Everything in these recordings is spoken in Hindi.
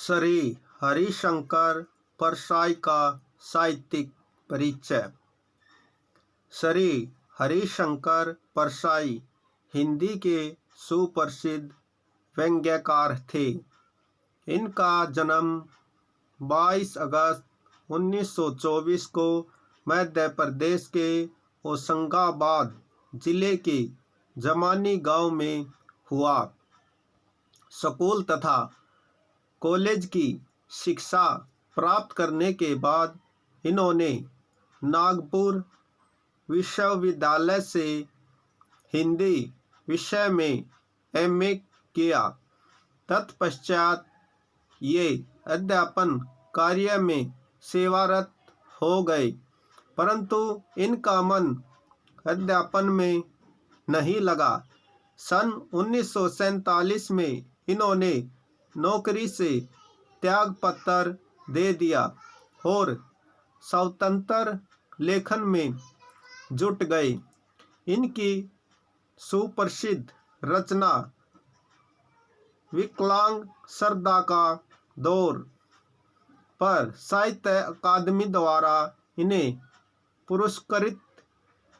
श्री हरिशंकर परसाई का साहित्यिक परिचय। श्री हरिशंकर परसाई हिंदी के सुप्रसिद्ध व्यंग्यकार थे। इनका जन्म 22 अगस्त 1924 को मध्य प्रदेश के होशंगाबाद जिले के जमानी गांव में हुआ। स्कूल तथा कॉलेज की शिक्षा प्राप्त करने के बाद इन्होंने नागपुर विश्वविद्यालय से हिंदी विषय में एमए किया। तत्पश्चात ये अध्यापन कार्य में सेवारत हो गए, परंतु इनका मन अध्यापन में नहीं लगा। सन 1947 में इन्होंने नौकरी से त्यागपत्र दे दिया और स्वतंत्र लेखन में जुट गए। इनकी सुप्रसिद्ध रचना विकलांग श्रद्धा का दौर पर साहित्य अकादमी द्वारा इन्हें पुरस्कृत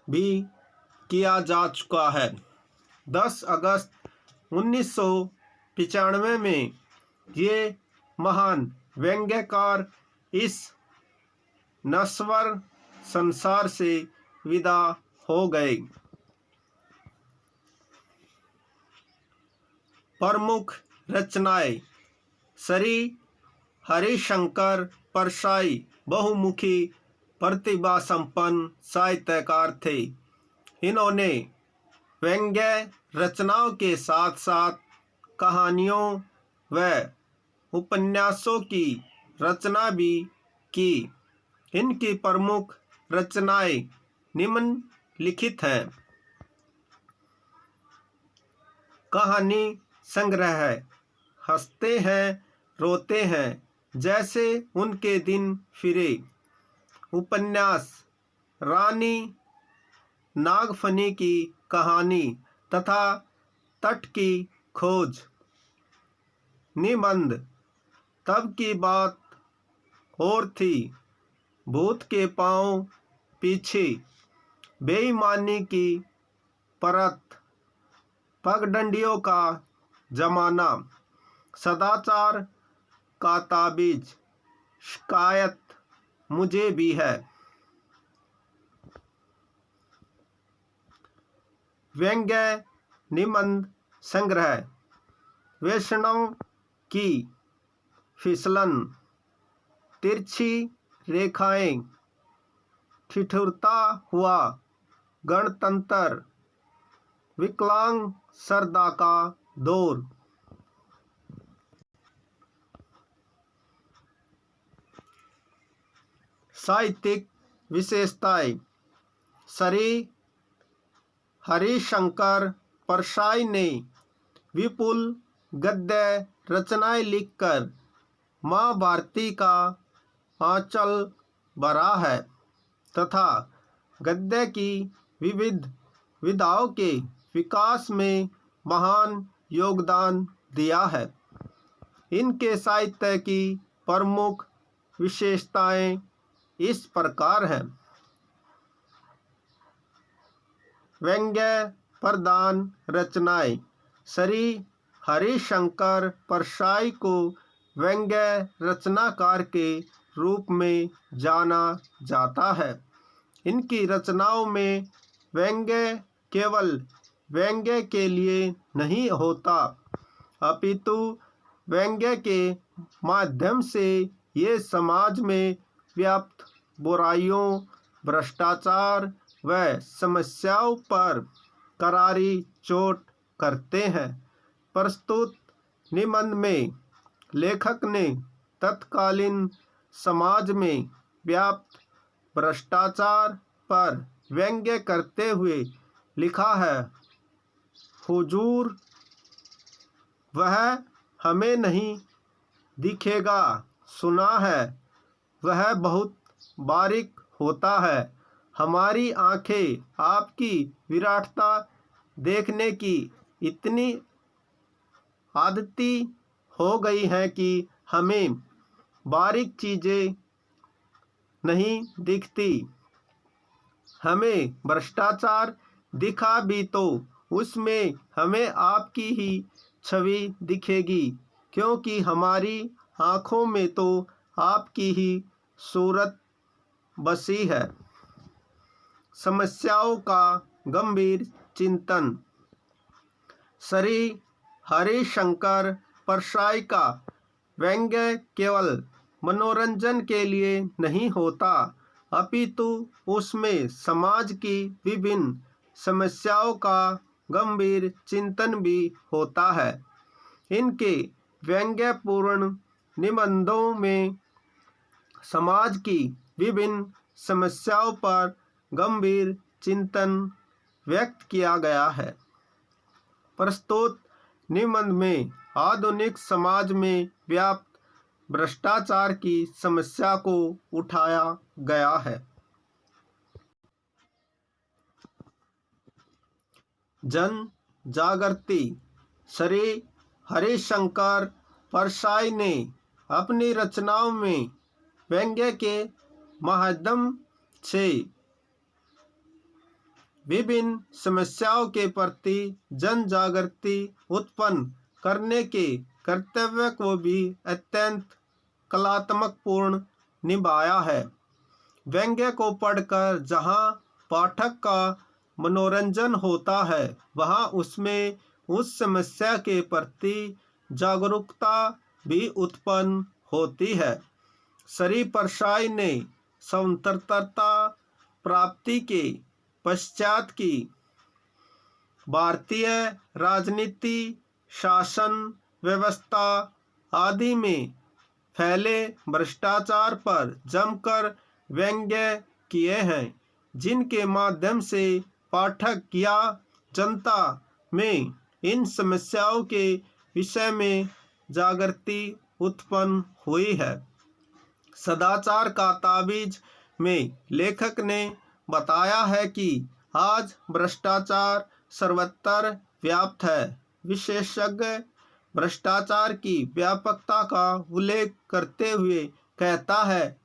भी किया जा चुका है। 10 अगस्त 1995 में ये महान व्यंग्यकार इस नश्वर संसार से विदा हो गए। प्रमुख रचनाएं। श्री हरिशंकर परसाई बहुमुखी प्रतिभा संपन्न साहित्यकार थे। इन्होंने व्यंग्य रचनाओं के साथ साथ कहानियों व उपन्यासों की रचना भी की। इनकी प्रमुख रचनाएं निम्नलिखित हैं। कहानी संग्रह हंसते हैं रोते हैं जैसे उनके दिन फिरे। उपन्यास रानी नागफनी की कहानी तथा तट की खोज। निबंध तब की बात और थी, भूत के पांव पीछे, बेईमानी की परत, पगडंडियों का जमाना, सदाचार का ताबीज, शिकायत मुझे भी है। व्यंग्य निबंध संग्रह वैष्णव की फिसलन, तिरछी रेखाएं, ठिठुरता हुआ गणतंत्र, विकलांग श्रद्धा का दौर। साहित्यिक विशेषताएं। श्री हरिशंकर परसाई ने विपुल गद्य रचनाएं लिखकर माँ भारती का आंचल भरा है तथा गद्य की विविध विधाओं के विकास में महान योगदान दिया है। इनके साहित्य की प्रमुख विशेषताएं इस प्रकार हैं। व्यंग्य प्रधान रचनाएं। श्री हरिशंकर परसाई को व्यंग्य रचनाकार के रूप में जाना जाता है। इनकी रचनाओं में व्यंग्य केवल व्यंग्य के लिए नहीं होता, अपितु व्यंग्य के माध्यम से ये समाज में व्याप्त बुराइयों, भ्रष्टाचार व समस्याओं पर करारी चोट करते हैं। प्रस्तुत निबंध में लेखक ने तत्कालीन समाज में व्याप्त भ्रष्टाचार पर व्यंग्य करते हुए लिखा है, हुजूर वह हमें नहीं दिखेगा, सुना है वह बहुत बारीक होता है। हमारी आँखें आपकी विराटता देखने की इतनी आदती हो गई हैं कि हमें बारीक चीज़ें नहीं दिखती। हमें भ्रष्टाचार दिखा भी तो उसमें हमें आपकी ही छवि दिखेगी, क्योंकि हमारी आँखों में तो आपकी ही सूरत बसी है। समस्याओं का गंभीर चिंतन। श्री हरिशंकर परसाई का व्यंग्य केवल मनोरंजन के लिए नहीं होता, अपितु उसमें समाज की विभिन्न समस्याओं का गंभीर चिंतन भी होता है। इनके व्यंग्यपूर्ण निबंधों में समाज की विभिन्न समस्याओं पर गंभीर चिंतन व्यक्त किया गया है। प्रस्तुत निबंध में आधुनिक समाज में व्याप्त भ्रष्टाचार की समस्या को उठाया गया है। जन जागृति। श्री हरिशंकर परसाई ने अपनी रचनाओं में व्यंग्य के माध्यम से विभिन्न समस्याओं के प्रति जन जागृति उत्पन्न करने के कर्तव्य को भी अत्यंत कलात्मक पूर्ण निभाया है। व्यंग्य को पढ़कर जहाँ पाठक का मनोरंजन होता है, वहाँ उसमें उस समस्या के प्रति जागरूकता भी उत्पन्न होती है। श्री परसाई ने स्वतंत्रता प्राप्ति के पश्चात की भारतीय राजनीति, शासन व्यवस्था आदि में फैले भ्रष्टाचार पर जमकर व्यंग्य किए हैं, जिनके माध्यम से पाठक या जनता में इन समस्याओं के विषय में जागृति उत्पन्न हुई है। सदाचार का ताबीज में लेखक ने बताया है कि आज भ्रष्टाचार सर्वत्र व्याप्त है। विशेषज्ञ भ्रष्टाचार की व्यापकता का उल्लेख करते हुए कहता है,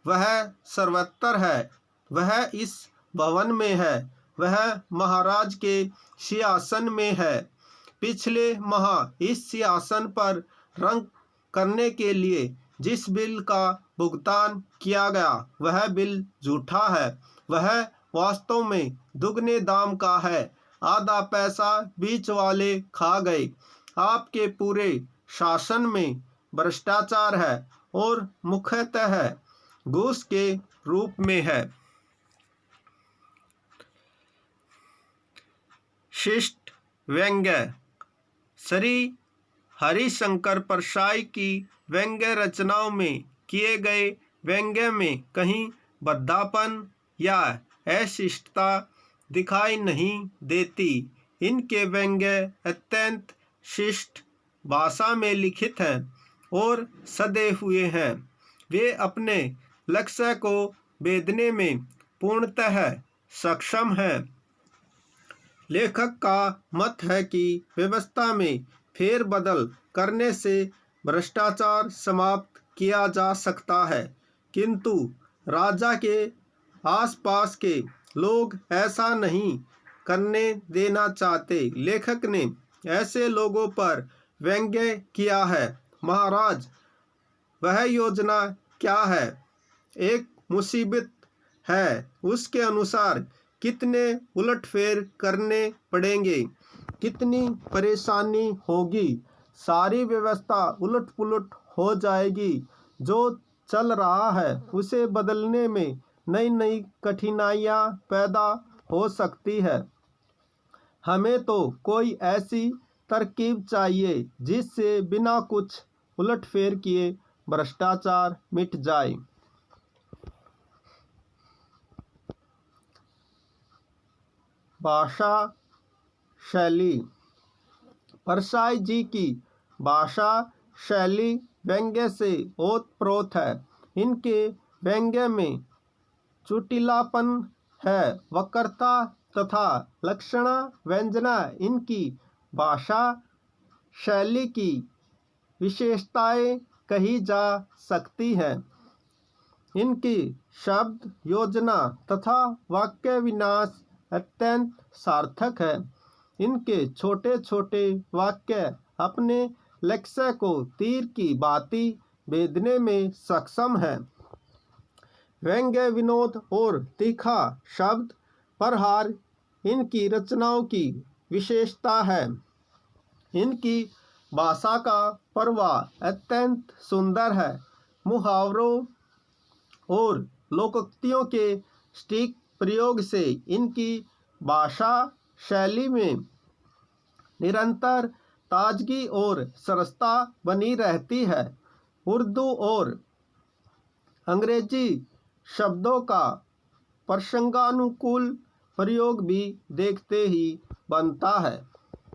वह सर्वत्र है, वह इस भवन में है, वह महाराज के सिंहासन में है। पिछले माह इस सिंहासन पर रंग करने के लिए जिस बिल का भुगतान किया गया, वह बिल झूठा है, वह वास्तव में दुगने दाम का है। आधा पैसा बीच वाले खा गए। आपके पूरे शासन में भ्रष्टाचार है और मुख्यतः घूस के रूप में है। शिष्ट व्यंग्य। श्री हरिशंकर परसाई की व्यंग्य रचनाओं में किए गए व्यंग्य में कहीं भद्दापन या अशिष्टता दिखाई नहीं देती। इनके व्यंग्य अत्यंत शिष्ट भाषा में लिखित हैं और सधे हुए हैं। वे अपने लक्ष्य को भेदने में पूर्णतः सक्षम हैं। लेखक का मत है कि व्यवस्था में फेरबदल करने से भ्रष्टाचार समाप्त किया जा सकता है, किंतु राजा के आसपास के लोग ऐसा नहीं करने देना चाहते। लेखक ने ऐसे लोगों पर व्यंग्य किया है। महाराज, वह योजना क्या है? एक मुसीबत है, उसके अनुसार कितने उलटफेर करने पड़ेंगे, कितनी परेशानी होगी, सारी व्यवस्था उलट पुलट हो जाएगी। जो चल रहा है उसे बदलने में नई नई कठिनाइयाँ पैदा हो सकती है। हमें तो कोई ऐसी तरकीब चाहिए जिससे बिना कुछ उलटफेर किए भ्रष्टाचार मिट जाए। भाषा शैली। परसाई जी की भाषा शैली व्यंग्य से ओतप्रोत है। इनके व्यंग्य में चुटिलापन है, वक्रता तथा लक्षणा व्यंजना इनकी भाषा शैली की विशेषताएं कही जा सकती हैं। इनकी शब्द योजना तथा वाक्य विन्यास अत्यंत सार्थक है। इनके छोटे छोटे वाक्य अपने लक्ष्य को तीर की भांति भेदने में सक्षम है। व्यंग्य, विनोद और तीखा शब्द प्रहार इनकी रचनाओं की विशेषता है। इनकी भाषा का प्रवाह अत्यंत सुंदर है। मुहावरों और लोकोक्तियों के सटीक प्रयोग से इनकी भाषा शैली में निरंतर ताजगी और सरसता बनी रहती है। उर्दू और अंग्रेजी शब्दों का प्रसंगानुकूल प्रयोग भी देखते ही बनता है।